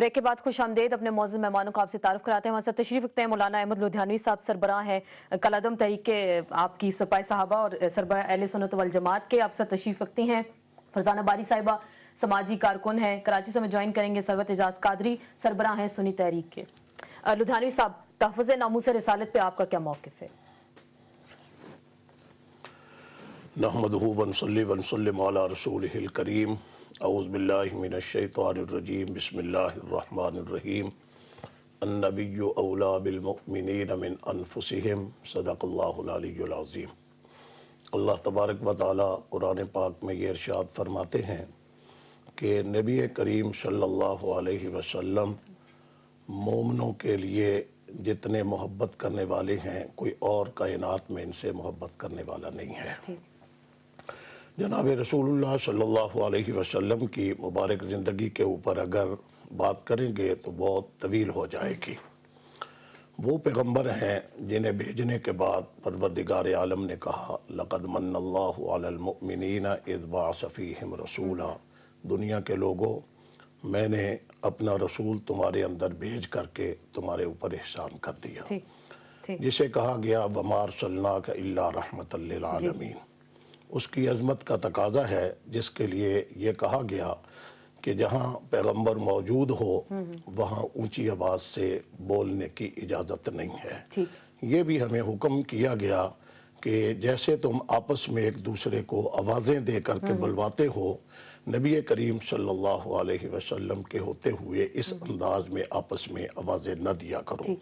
Break کے بعد خوش آمدید. اپنے معزز مہمانوں کو آپ سے تعارف کراتے ہیں. ہمارے ساتھ تشریف رکھتے ہیں مولانا احمد لدھیانوی صاحب، سربراہ ہیں کالعدم تحریک کے آپ کی سپاہ صحابہ اور سربراہ اہل سنت والجماعت کے. آپ ساتھ تشریف رکھتی ہیں فرزانہ باری صاحبہ، سماجی کارکن ہیں. کراچی سے ہمیں جوائن کریں گے ثروت اعجاز قادری، سربراہ ہیں سنی تحریک کے. لدھیانوی صاحب، تحفظ ناموس رسالت پہ آپ کا کیا موقف ہے؟ نحمدہ ونصلی ونسلم علی رسولہ الکریم. اعوذ باللہ من الشیطان الرجیم. بسم اللہ الرحمن الرحیم. النبی اولی بالمؤمنین من انفسہم، صدق اللہ العلی العظیم. اللہ تبارک و تعالی قرآن پاک میں یہ ارشاد فرماتے ہیں کہ نبی کریم صلی اللہ علیہ وسلم مومنوں کے لیے جتنے محبت کرنے والے ہیں، کوئی اور کائنات میں ان سے محبت کرنے والا نہیں ہے. جناب رسول اللہ صلی اللہ علیہ وسلم کی مبارک زندگی کے اوپر اگر بات کریں گے تو بہت طویل ہو جائے گی. وہ پیغمبر ہیں جنہیں بھیجنے کے بعد پروردگار عالم نے کہا لقد من اللہ علی المؤمنین اذ بعث فیہم رسولا. دنیا کے لوگوں، میں نے اپنا رسول تمہارے اندر بھیج کر کے تمہارے اوپر احسان کر دیا، جسے کہا گیا وما ارسلناک الا رحمۃ للعالمین. اس کی عظمت کا تقاضا ہے جس کے لیے یہ کہا گیا کہ جہاں پیغمبر موجود ہو وہاں اونچی آواز سے بولنے کی اجازت نہیں ہے. یہ بھی ہمیں حکم کیا گیا کہ جیسے تم آپس میں ایک دوسرے کو آوازیں دے کر کے بلواتے ہو، نبی کریم صلی اللہ علیہ وسلم کے ہوتے ہوئے اس انداز میں آپس میں آوازیں نہ دیا کرو.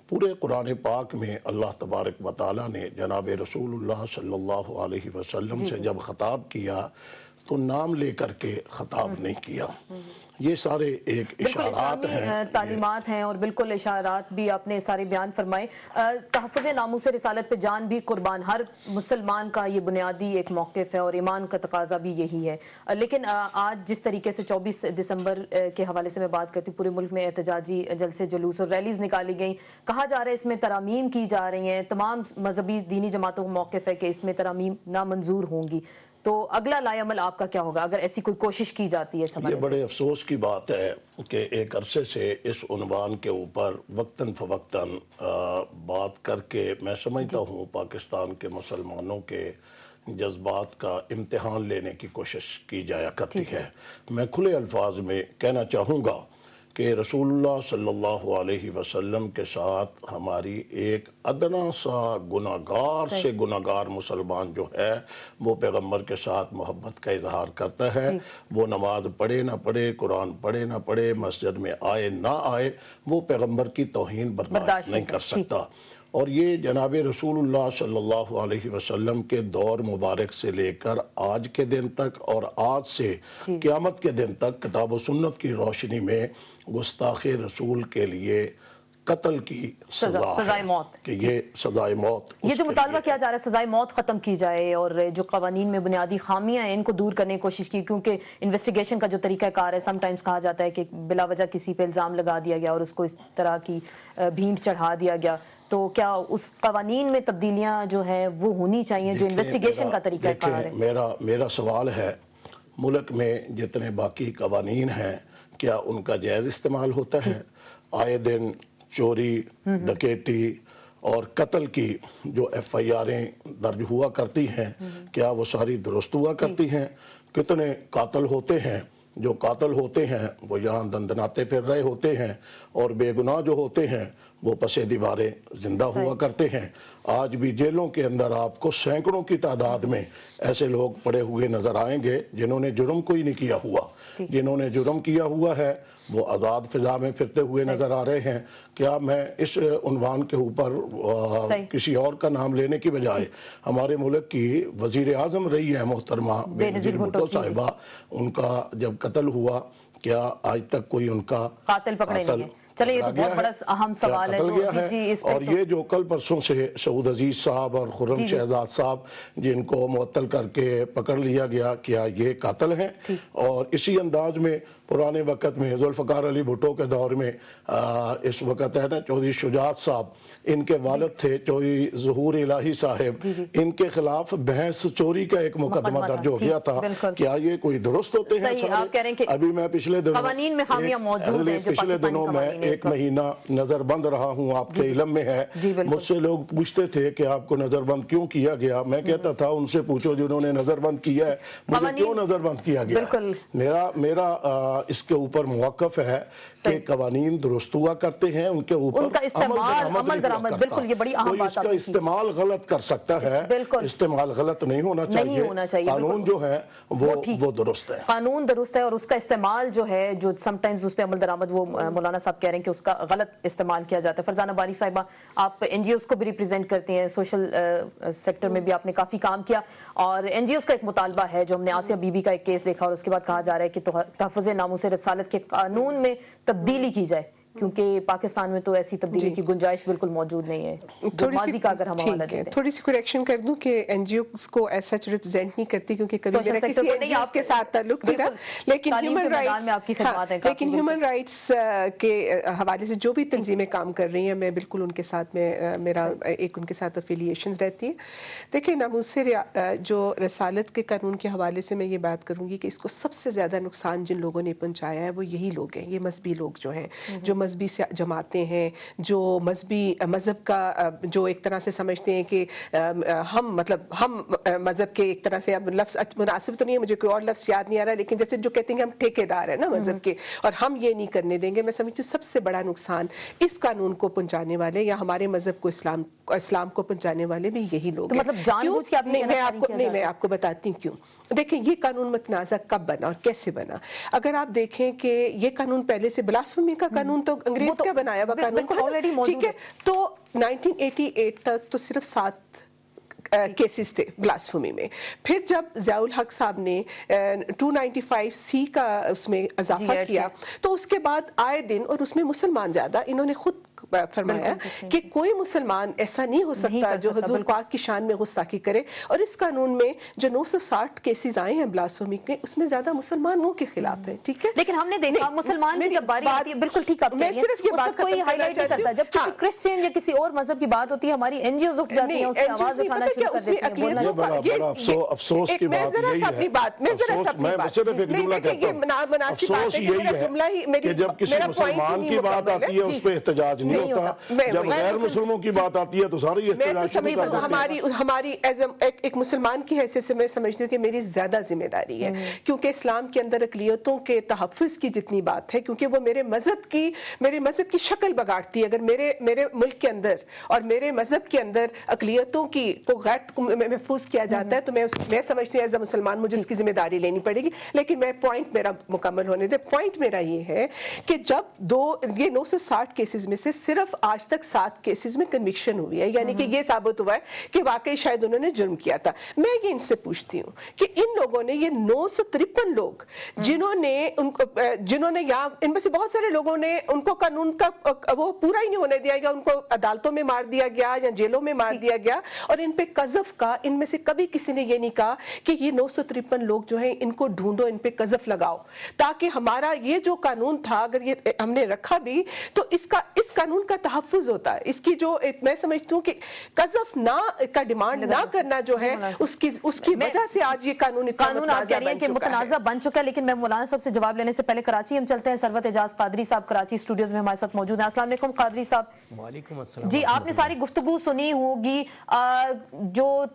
پورے قرآن پاک میں اللہ تبارک و تعالیٰ نے جناب رسول اللہ صلی اللہ علیہ وسلم سے جب خطاب کیا تو نام لے کر کے خطاب نہیں کیا. یہ سارے ایک اشارات ہیں، تعلیمات ہیں اور بالکل اشارات بھی آپ نے سارے بیان فرمائے. تحفظ ناموس رسالت پہ جان بھی قربان ہر مسلمان کا یہ بنیادی ایک موقف ہے اور ایمان کا تقاضا بھی یہی ہے. لیکن آج جس طریقے سے 24 دسمبر کے حوالے سے میں بات کرتی ہوں، پورے ملک میں احتجاجی جلسے جلوس اور ریلیز نکالی گئیں. کہا جا رہا ہے اس میں ترامیم کی جا رہی ہیں. تمام مذہبی دینی جماعتوں کا موقف ہے کہ اس میں ترامیم نامنظور ہوں گی. تو اگلا لائے عمل آپ کا کیا ہوگا اگر ایسی کوئی کوشش کی جاتی ہے؟ یہ بڑے افسوس کی بات ہے کہ ایک عرصے سے اس عنوان کے اوپر وقتاً فوقتاً بات کر کے میں سمجھتا ہوں پاکستان کے مسلمانوں کے جذبات کا امتحان لینے کی کوشش کی جایا کرتی ہے. میں کھلے الفاظ میں کہنا چاہوں گا کہ رسول اللہ صلی اللہ علیہ وسلم کے ساتھ ہماری ایک ادنا سا گناہگار سے گناہگار مسلمان جو ہے وہ پیغمبر کے ساتھ محبت کا اظہار کرتا ہے. وہ نماز پڑھے نہ پڑھے، قرآن پڑھے نہ پڑھے، مسجد میں آئے نہ آئے، وہ پیغمبر کی توہین برداشت نہیں کر سکتا. اور یہ جناب رسول اللہ صلی اللہ علیہ وسلم کے دور مبارک سے لے کر آج کے دن تک اور آج سے قیامت کے دن تک کتاب و سنت کی روشنی میں گستاخ رسول کے لیے قتل کی سزائے موت، کہ یہ سزائے موت، یہ جو مطالبہ کیا جا رہا ہے سزائے موت ختم کی جائے اور جو قوانین میں بنیادی خامیاں ہیں ان کو دور کرنے کی کوشش کی. کیونکہ انویسٹیگیشن کا جو طریقہ کار ہے، سم ٹائمز کہا جاتا ہے کہ بلا وجہ کسی پہ الزام لگا دیا گیا اور اس کو اس طرح کی بھینٹ چڑھا دیا گیا. تو کیا اس قوانین میں تبدیلیاں جو ہیں وہ ہونی چاہیے جو انویسٹیگیشن کا طریقہ کار ہے؟ میرا سوال ہے، ملک میں جتنے باقی قوانین ہیں کیا ان کا جائز استعمال ہوتا ہے؟ آئے دن چوری، ڈکیتی اور قتل کی جو ایف آئی آریں درج ہوا کرتی ہیں کیا وہ ساری درست ہوا کرتی ہیں؟ کتنے قاتل ہوتے ہیں؟ جو قاتل ہوتے ہیں وہ یہاں دندناتے پھر رہے ہوتے ہیں اور بے گناہ جو ہوتے ہیں وہ پس دیواریں زندہ ہوا کرتے ہیں. آج بھی جیلوں کے اندر آپ کو سینکڑوں کی تعداد میں ایسے لوگ پڑے ہوئے نظر آئیں گے جنہوں نے جرم کوئی نہیں کیا ہوا. جنہوں نے جرم کیا ہوا ہے وہ آزاد فضا میں پھرتے ہوئے نظر آ رہے ہیں. کیا میں اس عنوان کے اوپر کسی اور کا نام لینے کی بجائے ہمارے ملک کی وزیر اعظم رہی ہے محترمہ بینظیر بھٹو صاحبہ، ان کا جب قتل ہوا کیا آج تک کوئی ان کا قاتل پکڑے نہیں ہے؟ چلے یہ تو بہت بڑا اہم سوال ہے. اور یہ جو کل پرسوں سے سعود عزیز صاحب اور خرم شہزاد صاحب جن کو معطل کر کے پکڑ لیا گیا، کیا یہ قاتل ہیں؟ اور اسی انداز میں पुराने वक्त में जुल्फ़कार अली भुट्टो के दौर में इस वक्त है ना चौधरी शुजात साहब, इनके वालिद थे चौधरी ज़हूर इलाही साहब, इनके खिलाफ बहस चोरी का एक मुकदमा दर्ज हो गया था। क्या ये कोई दुरुस्त होते हैं? आप कह रहे हैं कि अभी मैं पिछले दिनों मैं एक महीना नजरबंद रहा हूँ, आपके इल्म में है। मुझसे लोग पूछते थे कि आपको नजरबंद क्यों किया गया, मैं कहता था उनसे पूछो जिन्होंने नजरबंद किया है, मुझे क्यों नजरबंद किया गया। मेरा इसके ऊपर मौक़िफ़ है कि कवानीन दुरुस्त हुआ करते हैं, उनके ऊपर उनका इस्तेमाल अमल दरामद, बिल्कुल ये बड़ी अहम बात है। इस्तेमाल गलत कर सकता है, इस्तेमाल गलत नहीं होना चाहिए। कानून जो है वो दुरुस्त है, कानून दुरुस्त है, और उसका इस्तेमाल जो है, जो समटाइम्स उस पर अमल दरामद, वो मौलाना साहब कह रहे हैं कि उसका गलत इस्तेमाल किया जाता है। फरजाना बारी साहिबा, आप एनजीओज को भी रिप्रेजेंट करती हैं, सोशल सेक्टर में भी आपने काफी काम किया, और एनजीओज का एक मुतालबा है, जो हमने आसिया बीबी का एक केस देखा और उसके बाद कहा जा रहा है कि तहफ़्फ़ुज़ नामूस रिसालत के कानून में तब्दीली की जाए, क्योंकि पाकिस्तान में तो ऐसी तब्दीली की गुंजाइश बिल्कुल मौजूद नहीं है। माजी का अगर हम हवाला देते हैं, थोड़ी सी करेक्शन कर दूं कि एनजीओ को ऐसा रिप्रेजेंट नहीं करती, क्योंकि कभी मेरा किसी एनजीओ के साथ ताल्लुक नहीं रहा, लेकिन ह्यूमन राइट्स के हवाले से जो भी तंजीमें काम कर रही हैं, मैं बिल्कुल उनके साथ में मेरा एक उनके साथ एफिलिएशंस रहती है। देखिए, नामूस जो रसालत के कानून के हवाले से मैं ये बात करूंगी कि इसको सबसे ज्यादा नुकसान जिन लोगों ने पहुंचाया है वो यही लोग हैं, ये मजहबी लोग जो हैं, जो मजहबी से जमाते हैं, जो मजहब का जो एक तरह से समझते हैं कि हम मजहब के एक तरह से, अब लफ्ज मुनासिब तो नहीं है, मुझे कोई और लफ्ज याद नहीं आ रहा, लेकिन जैसे जो कहते हैं कि हम ठेकेदार हैं ना मजहब के, और हम ये नहीं करने देंगे। मैं समझती हूँ सबसे बड़ा नुकसान इस कानून को पहुंचाने वाले या हमारे मजहब को, इस्लाम को पहुंचाने वाले भी यही लोग हैं। मतलब जानबूझ के मैं आपको बताती हूँ क्यों। देखिए, ये कानून मतनाज़ा कब बना और कैसे बना। अगर आप देखें कि ये कानून पहले से ब्लास्फेमी का कानून तो अंग्रेज का बनाया हुआ कानून था, ठीक है, तो 1988 तक तो सिर्फ 7 केसेस थे ब्लास्फेमी में। फिर जब ज़ियाउल हक साहब ने 295C का उसमें इजाफा किया, तो उसके बाद आए दिन, और उसमें मुसलमान ज्यादा, इन्होंने खुद फरमाया कि कोई मुसलमान ऐसा नहीं हो सकता जो हुजूर पाक की शान में गुस्ताखी करे। और इस कानून में जो 960 केसेस आए हैं ब्लास्फेमी के, उसमें ज्यादा मुसलमानों के खिलाफ है, ठीक है। लेकिन हमने देखा मुसलमान की जब बारी आती है, बिल्कुल ठीक आप मैं सिर्फ ये बात कोई हाईलाइट नहीं करता, जब किसी क्रिश्चियन या किसी और मजहब की बात होती है, हमारी एनजीओज उठ जाती हैं, उसकी आवाज उठाना शुरू कर देती हैं। अफसोस की बात यही है, कि जब किसी मुसलमान की बात आती है उस पर एहतजाज नहीं होता, जब गैर मुसलमानों की बात आती है तो सारी हमारी एक मुसलमान की हैसियत से मैं समझती हूँ कि मेरी ज्यादा जिम्मेदारी है, क्योंकि इस्लाम के अंदर अक़लियतों के तहफ़्फ़ुज़ की जितनी बात है, क्योंकि वो मेरे मजहब की शक्ल बगाड़ती है। अगर मेरे मुल्क के अंदर और मेरे मजहब के अंदर अक़लियतों की को गैर महफूज किया जाता है, तो मैं समझती हूँ एज अ मुसलमान मुझे इसकी जिम्मेदारी लेनी पड़ेगी। लेकिन मैं पॉइंट मेरा मुकम्मल होने दे। पॉइंट मेरा ये है कि जब ये 960 केसेस में से सिर्फ आज तक 7 केसेस में कन्विक्शन हुई है, यानी कि ये साबित हुआ है कि वाकई शायद उन्होंने जुर्म किया था। मैं ये इनसे पूछती हूँ कि इन लोगों ने, ये 953 लोग जिन्होंने यहाँ, इनमें से बहुत सारे लोगों ने, उनको कानून का वो पूरा ही नहीं होने दिया गया, उनको अदालतों में मार दिया गया या जेलों में मार दिया गया, और इन पे कज़फ का, इनमें से कभी किसी ने ये नहीं कहा कि ये 953 लोग जो हैं इनको ढूंढो, इन पे कज़फ लगाओ, ताकि हमारा ये जो कानून था, अगर ये हमने रखा भी, तो इस कानून का तहफ़्फ़ुज़ होता है। इसकी जो मैं समझती हूँ कि कज़फ ना का डिमांड ना करना जो है, उसकी वजह से आज ये कानून आप कह रही हैं कि मुतनाज़ा बन चुका है। लेकिन मैं मौलाना साहब से जवाब लेने से पहले कराची हम चलते हैं। सरवत एजाज कादरी साहब कराची स्टूडियोज में हमारे साथ मौजूद हैं। अस्सलाम वालेकुम कादरी साहब। वालेकुम अस्सलाम। जी, आपने सारी गुफ्तगू सुनी होगी जो